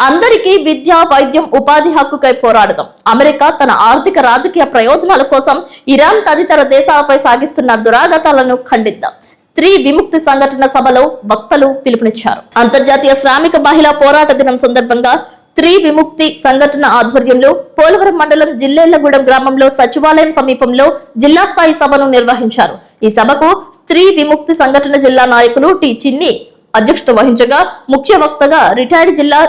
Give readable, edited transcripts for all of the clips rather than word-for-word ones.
అందరికీ విద్య, వైద్యం, ఉపాధి హక్కుకై పోరాడదాం. అమెరికా తన ఆర్థిక రాజకీయ ప్రయోజనాల కోసం ఇరాన్ తదితర దేశాలపై సాగిస్తున్న దురాగతాలను ఖండిద్దాం. స్త్రీ విముక్తి సంఘటన సభలో వక్తలు పిలుపునిచ్చారు. అంతర్జాతీయ శ్రామిక మహిళా పోరాట దినం సందర్భంగా స్త్రీ విముక్తి సంఘటన ఆధ్వర్యంలో పోలవరం మండలం జిల్లేళ్లగూడెం గ్రామంలో సచివాలయం సమీపంలో జిల్లా స్థాయి సభను నిర్వహించారు. ఈ సభకు స్త్రీ విముక్తి సంఘటన జిల్లా నాయకులు టి చిన్ని అధ్యక్షత వహించగా ముఖ్య వక్తగా రిటైర్డ్ జిల్లా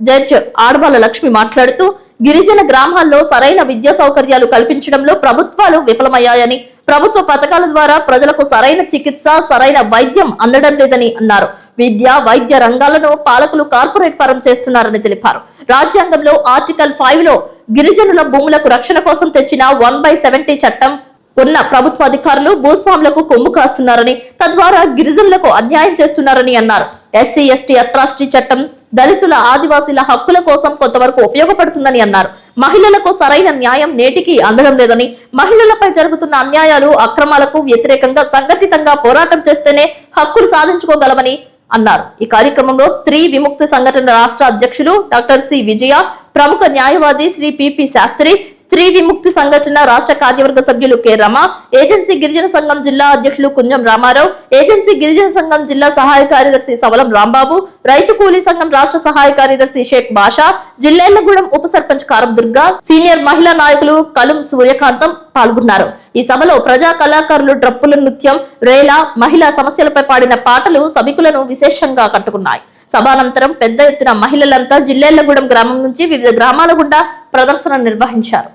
జడ్జ్ ఆడబాల లక్ష్మి మాట్లాడుతూ గిరిజన గ్రామాల్లో సరైన విద్యా సౌకర్యాలు కల్పించడంలో ప్రభుత్వాలు విఫలమయ్యాయని, ప్రభుత్వ పథకాల ద్వారా ప్రజలకు సరైన చికిత్స, సరైన వైద్యం అందడం లేదని అన్నారు. విద్య, వైద్య రంగాలను పాలకులు కార్పొరేట్ పరం చేస్తున్నారని తెలిపారు. రాజ్యాంగంలో ఆర్టికల్ 5 లో గిరిజనుల భూములకు రక్షణ కోసం తెచ్చిన 1/70 చట్టం ఉన్న ప్రభుత్వ అధికారులు భూస్వాములకు కొమ్ము కాస్తున్నారని, తద్వారా గిరిజనులకు అన్యాయం చేస్తున్నారని అన్నారు. ఎస్సీ, ఎస్టీ అట్రాసిటీ చట్టం దళితుల, ఆదివాసీల హక్కుల కోసం కొంతవరకు ఉపయోగపడుతుందని అన్నారు. మహిళలకు సరైన న్యాయం నేటికి అందడం లేదని, మహిళలపై జరుగుతున్న అన్యాయాలు, అక్రమాలకు వ్యతిరేకంగా సంఘటితంగా పోరాటం చేస్తేనే హక్కులు సాధించుకోగలమని అన్నారు. ఈ కార్యక్రమంలో స్త్రీ విముక్తి సంఘటన రాష్ట్ర అధ్యక్షులు డాక్టర్ సి విజయ, ప్రముఖ న్యాయవాది శ్రీ పిపి శాస్త్రి, స్త్రీ విముక్తి సంఘటన రాష్ట్ర కార్యవర్గ సభ్యులు కె రమ, ఏజెన్సీ గిరిజన సంఘం జిల్లా అధ్యక్షులు కుంజం రామారావు, ఏజెన్సీ గిరిజన సంఘం జిల్లా సహాయ కార్యదర్శి సవలం రాంబాబు, రైతు కూలీ సంఘం రాష్ట్ర సహాయ కార్యదర్శి షేక్ బాషా, జిల్లేళ్లగూడెం ఉప సర్పంచ్ కారం దుర్గా, సీనియర్ మహిళా నాయకులు కలుం సూర్యకాంతం పాల్గొన్నారు. ఈ సభలో ప్రజా కళాకారులు డ్రప్పుల నృత్యం, రేలా, మహిళా సమస్యలపై పాడిన పాటలు సభికులను విశేషంగా కట్టుకున్నాయి. సభానంతరం పెద్ద ఎత్తున మహిళలంతా జిల్లేళ్లగూడెం గ్రామం నుంచి వివిధ గ్రామాల గుండా ప్రదర్శన నిర్వహించారు.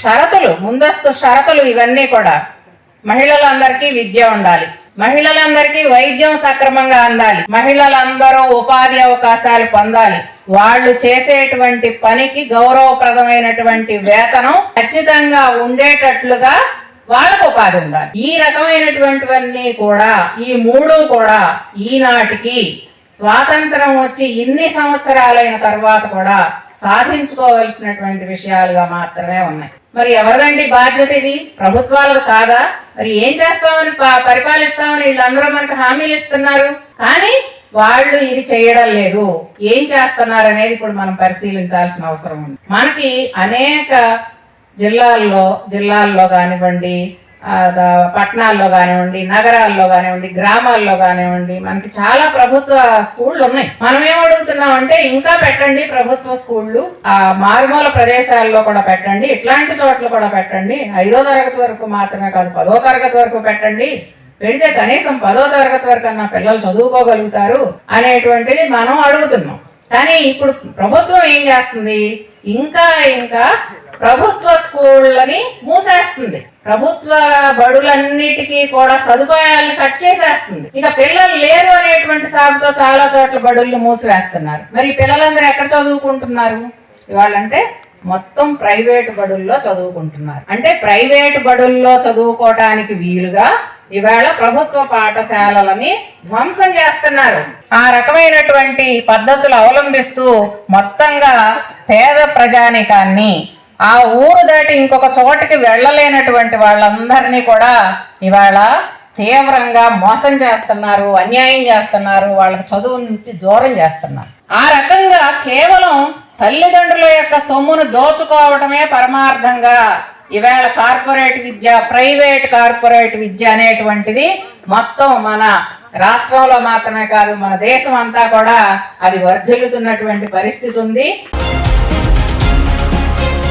షరతులు, ముందస్తు షరతులు ఇవన్నీ కూడా మహిళలందరికీ విద్య ఉండాలి, మహిళలందరికీ వైద్యం సక్రమంగా అందాలి, మహిళలందరూ ఉపాధి అవకాశాలు పొందాలి, వాళ్ళు చేసేటువంటి పనికి గౌరవప్రదమైనటువంటి వేతనం ఖచ్చితంగా ఉండేటట్లుగా వాళ్ళకు ఉపాధి ఉండాలి. ఈ రకమైనటువంటివన్నీ కూడా, ఈ మూడు కూడా ఈనాటికి స్వాతంత్రం వచ్చి ఇన్ని సంవత్సరాలైన తర్వాత కూడా సాధించుకోవలసినటువంటి విషయాలుగా మాత్రమే ఉన్నాయి. మరి ఎవరిదండి బాధ్యత ఇది? ప్రభుత్వాలకు కాదా? మరి ఏం చేస్తామని, పరిపాలిస్తామని వీళ్ళందరూ మనకు హామీలు ఇస్తున్నారు, కానీ వాళ్ళు ఇది చేయడం లేదు. ఏం చేస్తున్నారు అనేది ఇప్పుడు మనం పరిశీలించాల్సిన అవసరం ఉంది. మనకి అనేక జిల్లాల్లో కానివ్వండి, పట్టణాల్లో కానివ్వండి, నగరాల్లో కానివ్వండి, గ్రామాల్లో కానివ్వండి, మనకి చాలా ప్రభుత్వ స్కూళ్ళు ఉన్నాయి. మనం ఏం అడుగుతున్నాం అంటే ఇంకా పెట్టండి ప్రభుత్వ స్కూళ్ళు, ఆ మారుమూల ప్రదేశాల్లో కూడా పెట్టండి, ఇట్లాంటి చోట్ల కూడా పెట్టండి. 5వ తరగతి వరకు మాత్రమే కాదు, 10వ తరగతి వరకు పెట్టండి. పెడితే కనీసం 10వ తరగతి వరకు అన్న పిల్లలు చదువుకోగలుగుతారు అనేటువంటిది మనం అడుగుతున్నాం. కానీ ఇప్పుడు ప్రభుత్వం ఏం చేస్తుంది? ఇంకా ప్రభుత్వ స్కూళ్ళని మూసేస్తుంది, ప్రభుత్వ బడులన్నిటికీ కూడా సదుపాయాలను కట్ చేసేస్తుంది. ఇక పిల్లలు లేరు అనేటువంటి సాగుతో చాలా చోట్ల బడుల్ని మూసివేస్తున్నారు. మరి పిల్లలందరూ ఎక్కడ చదువుకుంటున్నారు ఇవాళంటే? మొత్తం ప్రైవేటు బడుల్లో చదువుకుంటున్నారు. అంటే ప్రైవేటు బడుల్లో చదువుకోవటానికి వీలుగా ఇవాళ ప్రభుత్వ పాఠశాలలని ధ్వంసం చేస్తున్నారు. ఆ రకమైనటువంటి పద్ధతులు అవలంబిస్తూ మొత్తంగా పేద ప్రజానికాన్ని, ఆ ఊరు దాటి ఇంకొక చోటికి వెళ్ళలేనటువంటి వాళ్ళందరినీ కూడా ఇవాళ తీవ్రంగా మోసం చేస్తున్నారు, అన్యాయం చేస్తున్నారు, వాళ్ళకి చదువు నుంచి దూరం చేస్తున్నారు. ఆ రకంగా కేవలం తల్లిదండ్రుల యొక్క సొమ్మును దోచుకోవటమే పరమార్థంగా ఇవాళ కార్పొరేట్ విద్య, ప్రైవేట్ కార్పొరేట్ విద్య అనేటువంటిది మొత్తం మన రాష్ట్రంలో మాత్రమే కాదు, మన దేశం అంతా కూడా అది వర్ధిల్లుతున్నటువంటి పరిస్థితి ఉంది.